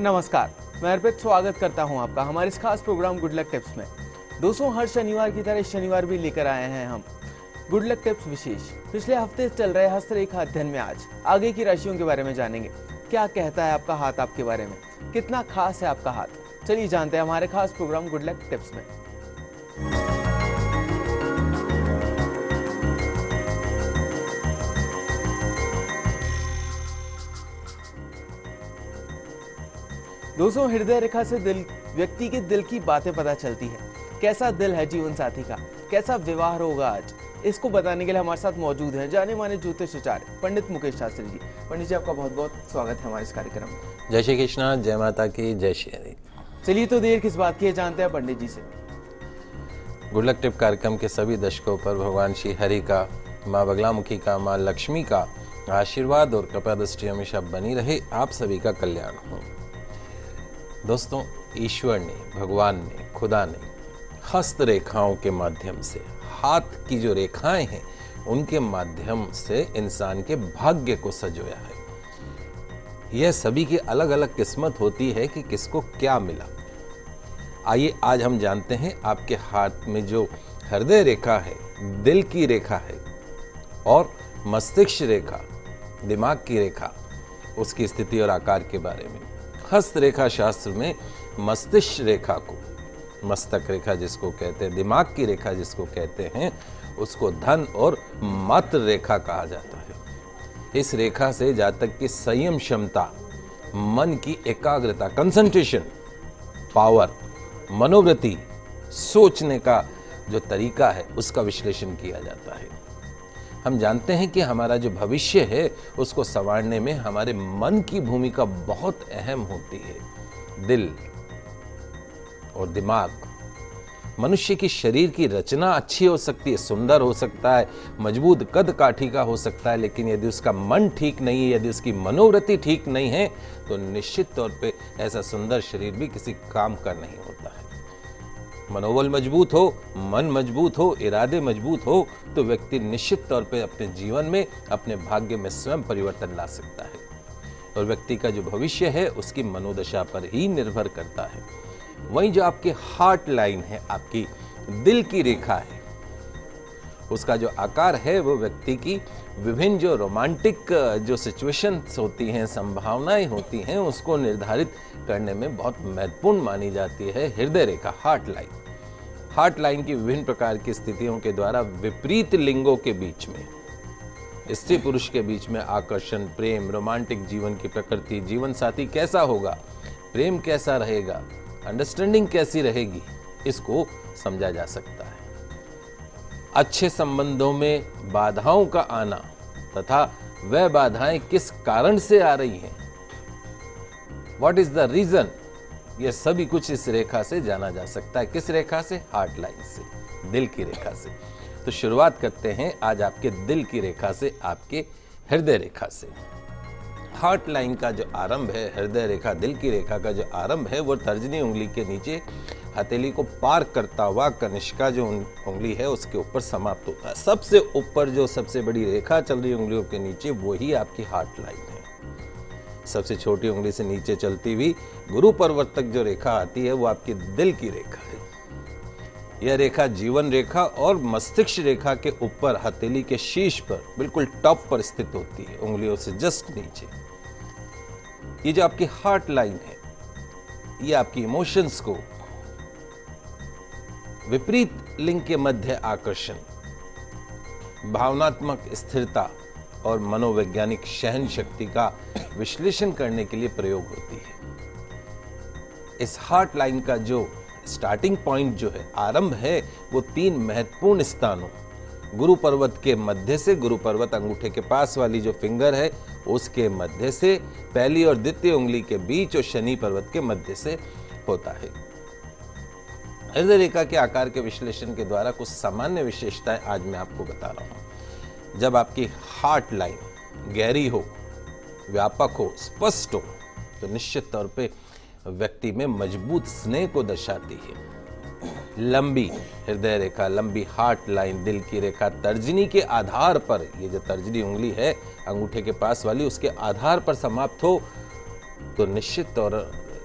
नमस्कार, मैं अर्पित स्वागत करता हूं आपका हमारे इस खास प्रोग्राम गुड लक टिप्स में। दोस्तों, हर शनिवार की तरह इस शनिवार भी लेकर आए हैं हम गुड लक टिप्स विशेष। पिछले हफ्ते चल रहे हस्तरेखा अध्ययन में आज आगे की राशियों के बारे में जानेंगे। क्या कहता है आपका हाथ आपके बारे में, कितना खास है आपका हाथ, चलिए जानते हैं हमारे खास प्रोग्राम गुड लक टिप्स में। दोस्तों, हृदय रेखा से व्यक्ति के दिल की बातें पता चलती है। कैसा दिल है जीवन साथी का, कैसा विवाह होगा आज, इसको बताने के लिए हमारे साथ मौजूद हैं जाने माने ज्योतिष आचार्य पंडित मुकेश शास्त्री जी। पंडित जी, आपका बहुत बहुत स्वागत है हमारे इस कार्यक्रम में। जय श्री कृष्णा, जय माता की, जय श्री हरि। चलिए तो देर किस बात की है, जानते हैं पंडित जी से। गुड लक टिप कार्यक्रम के सभी दर्शकों पर भगवान श्री हरि का, माँ बगलामुखी का, माँ लक्ष्मी का आशीर्वाद और कृपा दृष्टि हमेशा बनी रहे, आप सभी का कल्याण हो। दोस्तों, ईश्वर ने, भगवान ने, खुदा ने हस्त रेखाओं के माध्यम से, हाथ की जो रेखाएं हैं उनके माध्यम से इंसान के भाग्य को सजोया है। यह सभी की अलग अलग किस्मत होती है कि किसको क्या मिला। आइए आज हम जानते हैं आपके हाथ में जो हृदय रेखा है, दिल की रेखा है, और मस्तिष्क रेखा, दिमाग की रेखा, उसकी स्थिति और आकार के बारे में। हस्त रेखा शास्त्र में मस्तिष्क रेखा को, मस्तक रेखा जिसको कहते हैं, दिमाग की रेखा जिसको कहते हैं, उसको धन और मात्र रेखा कहा जाता है। इस रेखा से जातक की संयम क्षमता, मन की एकाग्रता, कंसंट्रेशन पावर, मनोवृत्ति, सोचने का जो तरीका है उसका विश्लेषण किया जाता है। हम जानते हैं कि हमारा जो भविष्य है उसको संवारने में हमारे मन की भूमिका बहुत अहम होती है। दिल और दिमाग, मनुष्य की शरीर की रचना अच्छी हो सकती है, सुंदर हो सकता है, मजबूत कद काठी का हो सकता है, लेकिन यदि उसका मन ठीक नहीं है, यदि उसकी मनोवृत्ति ठीक नहीं है, तो निश्चित तौर पे ऐसा सुंदर शरीर भी किसी काम का नहीं होता है। मनोबल मजबूत हो, मन मजबूत हो, इरादे मजबूत हो, तो व्यक्ति निश्चित तौर पे अपने जीवन में, अपने भाग्य में स्वयं परिवर्तन ला सकता है। और व्यक्ति का जो भविष्य है उसकी मनोदशा पर ही निर्भर करता है। वहीं जो आपकी हार्ट लाइन है, आपकी दिल की रेखा है, उसका जो आकार है वो व्यक्ति की विभिन्न जो रोमांटिक जो सिचुएशंस होती हैं, संभावनाएं होती हैं, उसको निर्धारित करने में बहुत महत्वपूर्ण मानी जाती है हृदय रेखा, हार्ट लाइन। हार्ट लाइन की विभिन्न प्रकार की स्थितियों के द्वारा विपरीत लिंगों के बीच में, स्त्री पुरुष के बीच में आकर्षण, प्रेम, रोमांटिक जीवन की प्रकृति, जीवन साथी कैसा होगा, प्रेम कैसा रहेगा, अंडरस्टैंडिंग कैसी रहेगी, इसको समझा जा सकता है। अच्छे संबंधों में बाधाओं का आना तथा वह बाधाएं किस कारण से आ रही हैं, व्हाट इज द रीजन, यह सभी कुछ इस रेखा से जाना जा सकता है। किस रेखा से? हार्ट लाइन से, दिल की रेखा से। तो शुरुआत करते हैं आज आपके दिल की रेखा से, आपके हृदय रेखा से। हार्ट लाइन का जो आरंभ है, हृदय रेखा, दिल की रेखा का जो आरंभ है, वो तर्जनी उंगली के नीचे हथेली को पार करता हुआ कनिष्का जो उंगली है उसके ऊपर समाप्त होता है। सबसे ऊपर जो सबसे बड़ी रेखा चल रही उंगलियों के नीचे, वही आपकी हार्ट लाइन है। सबसे छोटी उंगली से नीचे चलती हुई गुरु पर्वत तक जो रेखा आती है वो आपकी दिल की रेखा है। यह रेखा जीवन रेखा और मस्तिष्क रेखा के ऊपर हथेली के शीर्ष पर, बिल्कुल टॉप पर स्थित होती है, उंगलियों से जस्ट नीचे। ये जो आपकी हार्ट लाइन है, ये आपकी इमोशंस को, विपरीत लिंग के मध्य आकर्षण, भावनात्मक स्थिरता और मनोवैज्ञानिक सहन शक्ति का विश्लेषण करने के लिए प्रयोग होती है। इस हार्ट लाइन का जो स्टार्टिंग पॉइंट जो है, आरंभ है, वो 3 महत्वपूर्ण स्थानों, गुरु पर्वत के मध्य से, गुरु पर्वत अंगूठे के पास वाली जो फिंगर है उसके मध्य से, पहली और द्वितीय उंगली के बीच और शनि पर्वत के मध्य से होता है। हृदय रेखा के आकार के विश्लेषण के द्वारा कुछ सामान्य विशेषताएं आज मैं आपको बता रहा हूं। जब आपकी हार्ट लाइन गहरी हो, व्यापक हो, स्पष्ट हो, तो निश्चित तौर पे व्यक्ति में मजबूत स्नेह को दर्शाती है। लंबी हृदय रेखा, लंबी हार्ट लाइन, दिल की रेखा तर्जनी के आधार पर, ये जो तर्जनी उंगली है अंगूठे के पास वाली, उसके आधार पर समाप्त हो तो निश्चित तौर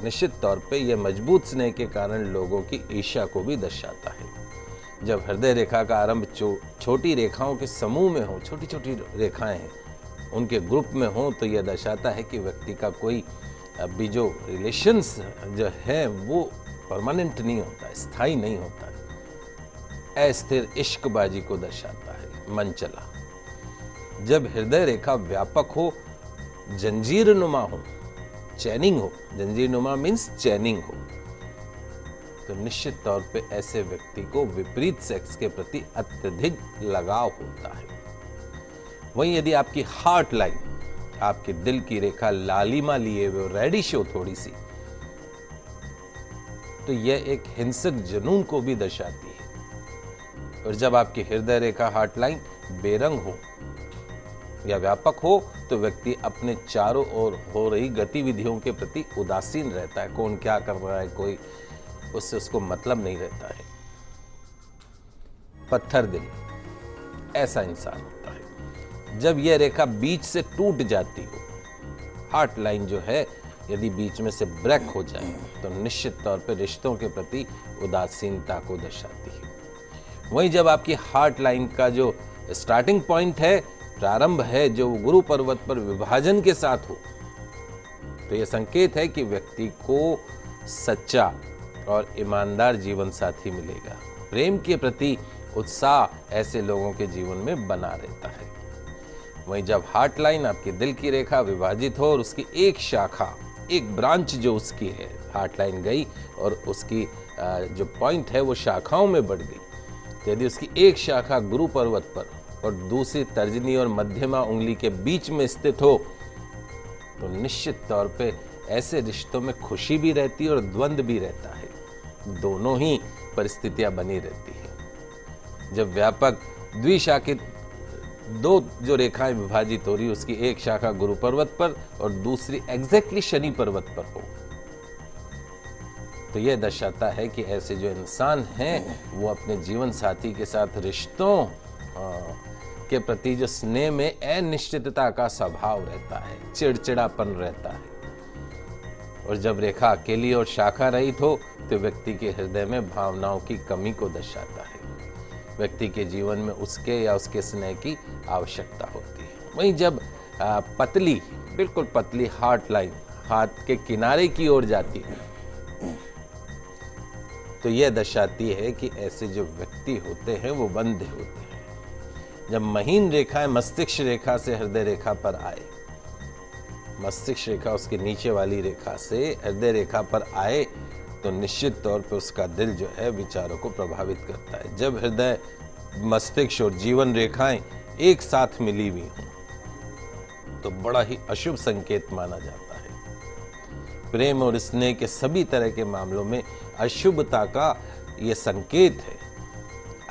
निश्चित तौर पे यह मजबूत स्नेह के कारण लोगों की ईर्ष्या को भी दर्शाता है। जब हृदय रेखा का आरंभ छोटी रेखाओं के समूह में हो, छोटी छोटी रेखाएं हैं, उनके ग्रुप में हो, तो यह दर्शाता है कि व्यक्ति का कोई अभी जो रिलेशंस जो है वो परमानेंट नहीं होता, स्थायी नहीं होता, अस्थिर इश्कबाजी को दर्शाता है, मनचला। जब हृदय रेखा व्यापक हो, जंजीर नुमा हो, चैनिंग हो, जंजीर नुमा मीन्स चैनिंग हो, तो निश्चित तौर पे ऐसे व्यक्ति को विपरीत सेक्स के प्रति अत्यधिक लगाव होता है। वहीं यदि आपकी हार्ट लाइन, आपके दिल की रेखा लालिमा लिए हुए रेडिश हो थोड़ी सी, तो यह एक हिंसक जुनून को भी दर्शाती है। और जब आपकी हृदय रेखा हार्ट लाइन बेरंग हो या व्यापक हो, तो व्यक्ति अपने चारों ओर हो रही गतिविधियों के प्रति उदासीन रहता है। कौन क्या कर रहा है, कोई उससे उसको मतलब नहीं रहता है। पत्थर दिल ऐसा इंसान होता है। जब यह रेखा बीच से टूट जाती हो, हार्ट लाइन जो है यदि बीच में से ब्रेक हो जाए, तो निश्चित तौर पर रिश्तों के प्रति उदासीनता को दर्शाती है। वहीं जब आपकी हार्ट लाइन का जो स्टार्टिंग पॉइंट है, प्रारंभ है, जो गुरु पर्वत पर विभाजन के साथ हो, तो यह संकेत है कि व्यक्ति को सच्चा और ईमानदार जीवन साथी मिलेगा। प्रेम के प्रति उत्साह ऐसे लोगों के जीवन में बना रहता है। वहीं जब हार्ट लाइन, आपके दिल की रेखा विभाजित हो और उसकी एक शाखा, एक ब्रांच जो उसकी है, हार्ट लाइन गई और उसकी जो पॉइंट है वो शाखाओं में बढ़ गई, तो यदि उसकी एक शाखा गुरु पर्वत पर और दूसरी तर्जनी और मध्यमा उंगली के बीच में स्थित हो, तो निश्चित तौर पे ऐसे रिश्तों में खुशी भी रहती है और द्वंद्व भी रहता है। दोनों ही परिस्थितियां बनी रहती है। जब व्यापक द्विशाखित दो जो रेखाएं विभाजित हो रही, उसकी एक शाखा गुरु पर्वत पर और दूसरी एग्जैक्टली शनि पर्वत पर हो, तो यह दर्शाता है कि ऐसे जो इंसान हैं वो अपने जीवन साथी के साथ रिश्तों के प्रति जो स्नेह में अनिश्चितता का स्वभाव रहता है, चिड़चिड़ापन रहता है। और जब रेखा अकेली और शाखा रहित हो, तो व्यक्ति के हृदय में भावनाओं की कमी को दर्शाता है। व्यक्ति के जीवन में उसके या उसके स्नेह की आवश्यकता होती है। वहीं जब पतली, बिल्कुल पतली हार्ट लाइन हाथ के किनारे की ओर जाती है, तो यह दर्शाती है कि ऐसे जो व्यक्ति होते हैं वो बंधे होते हैं। जब महीन रेखाएं मस्तिष्क रेखा से हृदय रेखा पर आए, मस्तिष्क रेखा उसके नीचे वाली रेखा से हृदय रेखा पर आए, तो निश्चित तौर पर उसका दिल जो है विचारों को प्रभावित करता है। जब हृदय, मस्तिष्क और जीवन रेखाएं एक साथ मिली हुई हों, तो बड़ा ही अशुभ संकेत माना जाता है। प्रेम और स्नेह के सभी तरह के मामलों में अशुभता का ये संकेत है।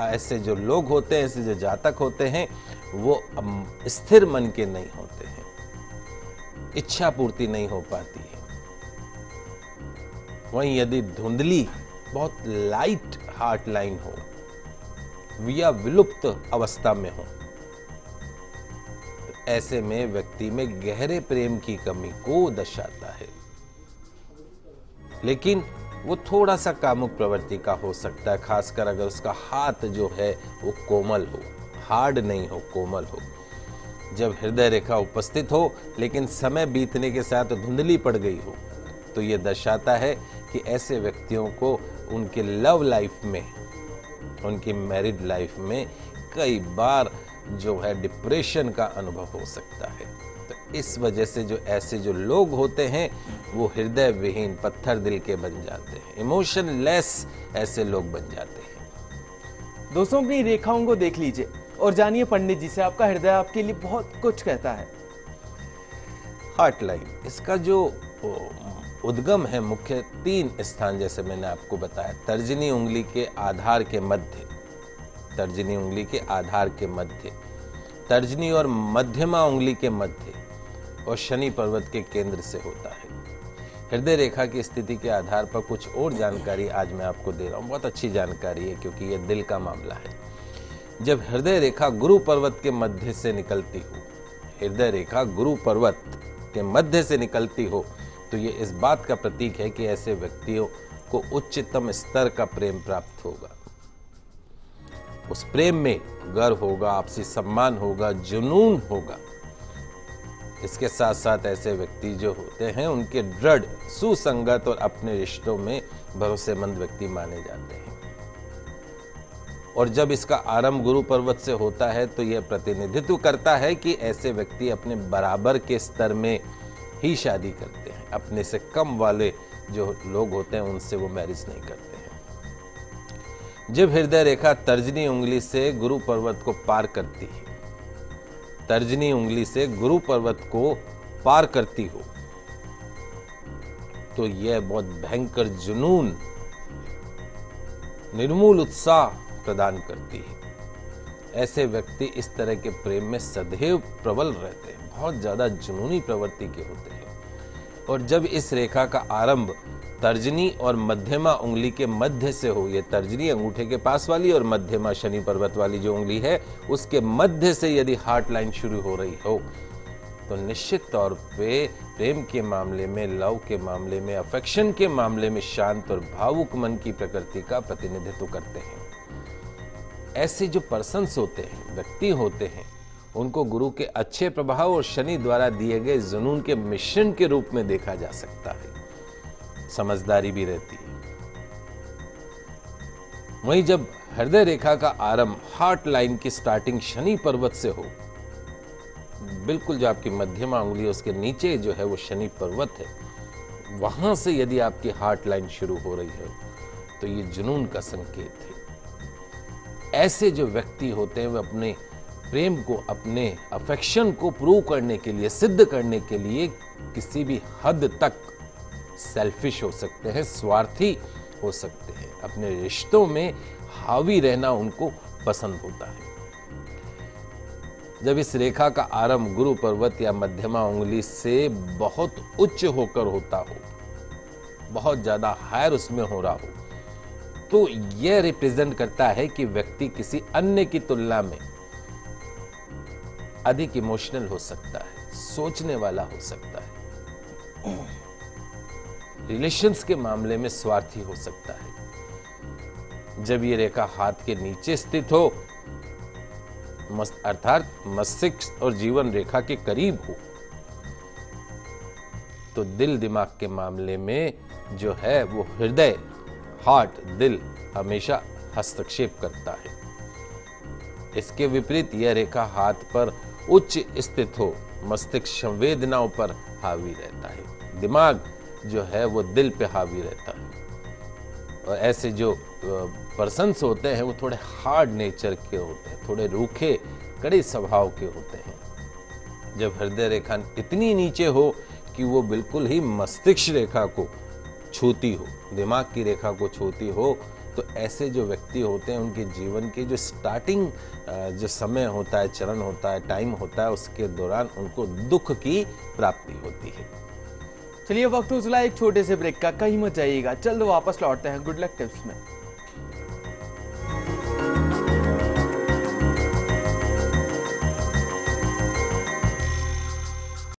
ऐसे जो लोग होते हैं, ऐसे जो जातक होते हैं, वो स्थिर मन के नहीं होते हैं, इच्छा पूर्ति नहीं हो पाती है। वहीं यदि धुंधली, बहुत लाइट हार्ट लाइन हो या विलुप्त अवस्था में हो, तो ऐसे में व्यक्ति में गहरे प्रेम की कमी को दर्शाता है। लेकिन वो थोड़ा सा कामुक प्रवृत्ति का हो सकता है, खासकर अगर उसका हाथ जो है वो कोमल हो, हार्ड नहीं हो, कोमल हो। जब हृदय रेखा उपस्थित हो लेकिन समय बीतने के साथ धुंधली पड़ गई हो, तो ये दर्शाता है कि ऐसे व्यक्तियों को उनके लव लाइफ में, उनकी मैरिड लाइफ में कई बार जो है डिप्रेशन का अनुभव हो सकता है। तो इस वजह से जो ऐसे जो लोग होते हैं वो हृदय विहीन, पत्थर दिल के बन जाते हैं, इमोशनलेस ऐसे लोग बन जाते हैं। दोस्तों, अपनी रेखाओं को देख लीजिए और जानिए पंडित जी से, आपका हृदय आपके लिए बहुत कुछ कहता है। हार्ट लाइन, इसका जो उद्गम है मुख्य 3 स्थान, जैसे मैंने आपको बताया, तर्जनी उंगली के आधार के मध्य, तर्जनी उंगली के आधार के मध्य, तर्जनी और मध्यमा उंगली के मध्य और शनि पर्वत के केंद्र से होता है। हृदय रेखा की स्थिति के आधार पर कुछ और जानकारी आज मैं आपको दे रहा हूँ। बहुत अच्छी जानकारी है क्योंकि यह दिल का मामला है। जब हृदय रेखा गुरु पर्वत के मध्य से निकलती हो, हृदय रेखा गुरु पर्वत के मध्य से निकलती हो, तो ये इस बात का प्रतीक है कि ऐसे व्यक्तियों को उच्चतम स्तर का प्रेम प्राप्त होगा। उस प्रेम में गर्व होगा, आपसी सम्मान होगा, जुनून होगा। इसके साथ साथ ऐसे व्यक्ति जो होते हैं उनके दृढ़, सुसंगत और अपने रिश्तों में भरोसेमंद व्यक्ति माने जाते हैं। और जब इसका आरंभ गुरु पर्वत से होता है तो यह प्रतिनिधित्व करता है कि ऐसे व्यक्ति अपने बराबर के स्तर में ही शादी करते हैं। अपने से कम वाले जो लोग होते हैं उनसे वो मैरिज नहीं करते हैं। जब हृदय रेखा तर्जनी उंगली से गुरु पर्वत को पार करती है, तर्जनी उंगली से गुरु पर्वत को पार करती हो, तो यह बहुत भयंकर जुनून, निर्मूल उत्साह प्रदान करती है। ऐसे व्यक्ति इस तरह के प्रेम में सदैव प्रबल रहते हैं, बहुत ज्यादा जुनूनी प्रवृत्ति के होते हैं। और जब इस रेखा का आरंभ तर्जनी और मध्यमा उंगली के मध्य से हो, ये तर्जनी अंगूठे के पास वाली और मध्यमा शनि पर्वत वाली जो उंगली है उसके मध्य से यदि हार्ट लाइन शुरू हो रही हो, तो निश्चित तौर पे प्रेम के मामले में, लव के मामले में, अफेक्शन के मामले में शांत और भावुक मन की प्रकृति का प्रतिनिधित्व करते हैं। ऐसे जो पर्सन्स होते हैं, व्यक्ति होते हैं, उनको गुरु के अच्छे प्रभाव और शनि द्वारा दिए गए जुनून के मिश्रण के रूप में देखा जा सकता है। समझदारी भी रहती है। वहीं जब हृदय रेखा का आरंभ हार्ट लाइन की स्टार्टिंग शनि पर्वत से हो, बिल्कुल जो आपकी मध्यमा उंगली है उसके नीचे जो है वो शनि पर्वत है, वहां से यदि आपकी हार्ट लाइन शुरू हो रही है तो ये जुनून का संकेत है। ऐसे जो व्यक्ति होते हैं वे अपने प्रेम को, अपने अफेक्शन को प्रूव करने के लिए, सिद्ध करने के लिए किसी भी हद तक सेल्फिश हो सकते हैं, स्वार्थी हो सकते हैं। अपने रिश्तों में हावी रहना उनको पसंद होता है। जब इस रेखा का आरंभ गुरु पर्वत या मध्यमा उंगली से बहुत उच्च होकर होता हो, बहुत ज्यादा हायर उसमें हो रहा हो, तो यह रिप्रेजेंट करता है कि व्यक्ति किसी अन्य की तुलना में अधिक इमोशनल हो सकता है, सोचने वाला हो सकता है, रिलेशंस के मामले में स्वार्थी हो सकता है। जब ये रेखा हाथ के नीचे स्थित हो, अर्थात मस्तिष्क और जीवन रेखा के करीब हो, तो दिल दिमाग के मामले में जो है वो हृदय, हार्ट, दिल हमेशा हस्तक्षेप करता है। इसके विपरीत यह रेखा हाथ पर उच्च स्थित हो, मस्तिष्क संवेदनाओं पर हावी रहता है, दिमाग जो है वो दिल पे हावी रहता है। और ऐसे जो पर्सन्स होते हैं वो थोड़े हार्ड नेचर के होते हैं, थोड़े रूखे, कड़े स्वभाव के होते हैं। जब हृदय रेखा इतनी नीचे हो कि वो बिल्कुल ही मस्तिष्क रेखा को छूती हो, दिमाग की रेखा को छूती हो, तो ऐसे जो व्यक्ति होते हैं उनके जीवन के जो स्टार्टिंग जो समय होता है, चरण होता है, टाइम होता है, उसके दौरान उनको दुख की प्राप्ति होती है। चलिए वक्त हो चला एक छोटे से ब्रेक का, कहीं मत जाइएगा, जल्द वापस लौटते हैं गुड लक टिप्स में।